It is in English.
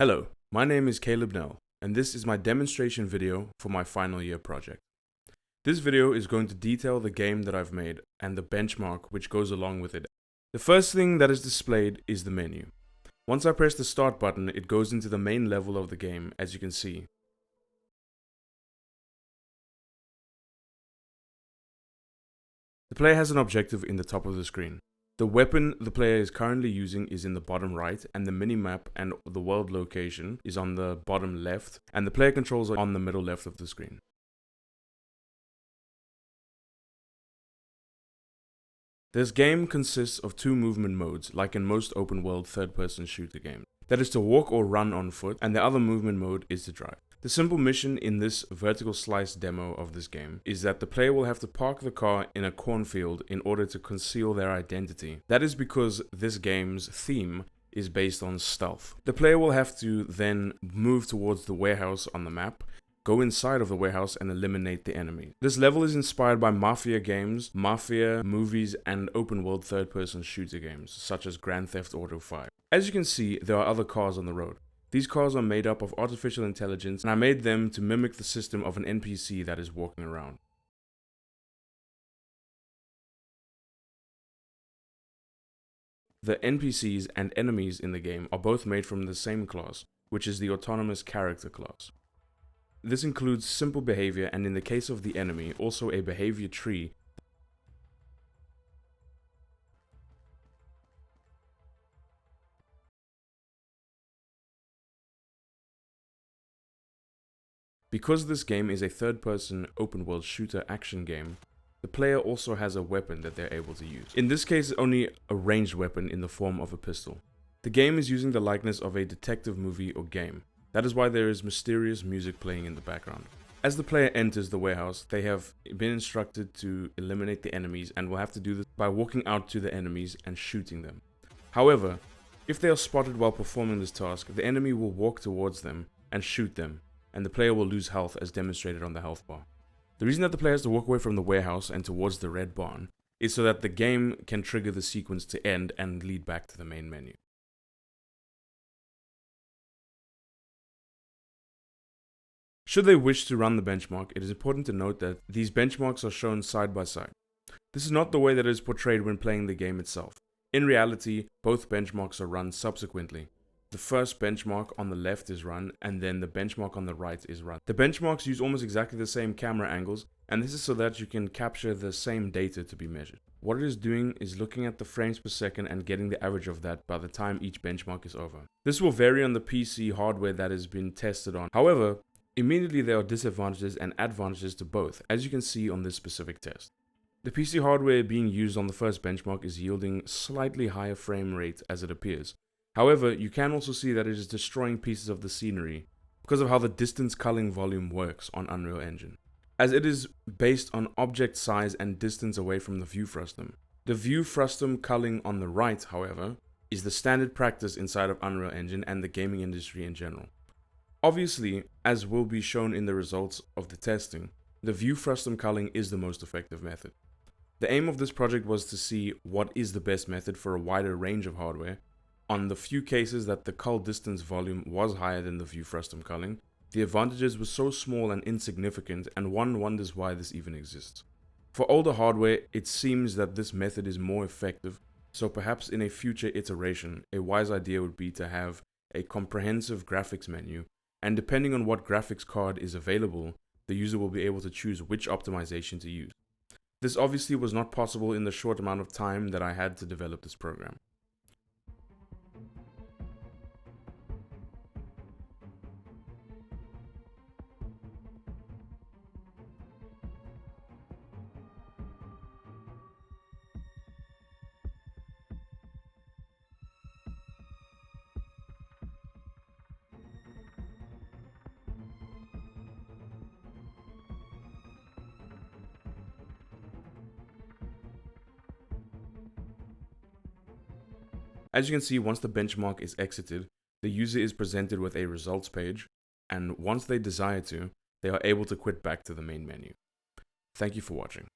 Hello, my name is Caleb Nell, and this is my demonstration video for my final year project. This video is going to detail the game that I've made and the benchmark which goes along with it. The first thing that is displayed is the menu. Once I press the start button, it goes into the main level of the game, as you can see. The player has an objective in the top of the screen. The weapon the player is currently using is in the bottom right, and the minimap and the world location is on the bottom left, and the player controls are on the middle left of the screen. This game consists of two movement modes, like in most open-world third-person shooter games. That is to walk or run on foot, and the other movement mode is to drive. The simple mission in this vertical slice demo of this game is that the player will have to park the car in a cornfield in order to conceal their identity. That is because this game's theme is based on stealth. The player will have to then move towards the warehouse on the map, go inside of the warehouse and eliminate the enemy. This level is inspired by Mafia games, Mafia movies, and open-world third-person shooter games, such as Grand Theft Auto 5. As you can see, there are other cars on the road. These cars are made up of artificial intelligence, and I made them to mimic the system of an NPC that is walking around. The NPCs and enemies in the game are both made from the same class, which is the Autonomous Character class. This includes simple behavior, and in the case of the enemy, also a behavior tree. Because this game is a third-person open-world shooter action game, the player also has a weapon that they're able to use. In this case, only a ranged weapon in the form of a pistol. The game is using the likeness of a detective movie or game. That is why there is mysterious music playing in the background. As the player enters the warehouse, they have been instructed to eliminate the enemies and will have to do this by walking out to the enemies and shooting them. However, if they are spotted while performing this task, the enemy will walk towards them and shoot them, and the player will lose health as demonstrated on the health bar. The reason that the player has to walk away from the warehouse and towards the red barn is so that the game can trigger the sequence to end and lead back to the main menu. Should they wish to run the benchmark, it is important to note that these benchmarks are shown side by side. This is not the way that it is portrayed when playing the game itself. In reality, both benchmarks are run subsequently. The first benchmark on the left is run, and then the benchmark on the right is run. The benchmarks use almost exactly the same camera angles, and this is so that you can capture the same data to be measured. What it is doing is looking at the frames per second and getting the average of that by the time each benchmark is over. This will vary on the PC hardware that has been tested on. However, immediately there are disadvantages and advantages to both, as you can see on this specific test. The PC hardware being used on the first benchmark is yielding slightly higher frame rate as it appears. However, you can also see that it is destroying pieces of the scenery because of how the distance culling volume works on Unreal Engine, as it is based on object size and distance away from the view frustum. The view frustum culling on the right, however, is the standard practice inside of Unreal Engine and the gaming industry in general. Obviously, as will be shown in the results of the testing, the view frustum culling is the most effective method. The aim of this project was to see what is the best method for a wider range of hardware. On the few cases that the cull distance volume was higher than the view frustum culling, the advantages were so small and insignificant, and one wonders why this even exists. For older hardware, it seems that this method is more effective, so perhaps in a future iteration, a wise idea would be to have a comprehensive graphics menu, and depending on what graphics card is available, the user will be able to choose which optimization to use. This obviously was not possible in the short amount of time that I had to develop this program. As you can see, once the benchmark is exited, the user is presented with a results page, and once they desire to, they are able to quit back to the main menu. Thank you for watching.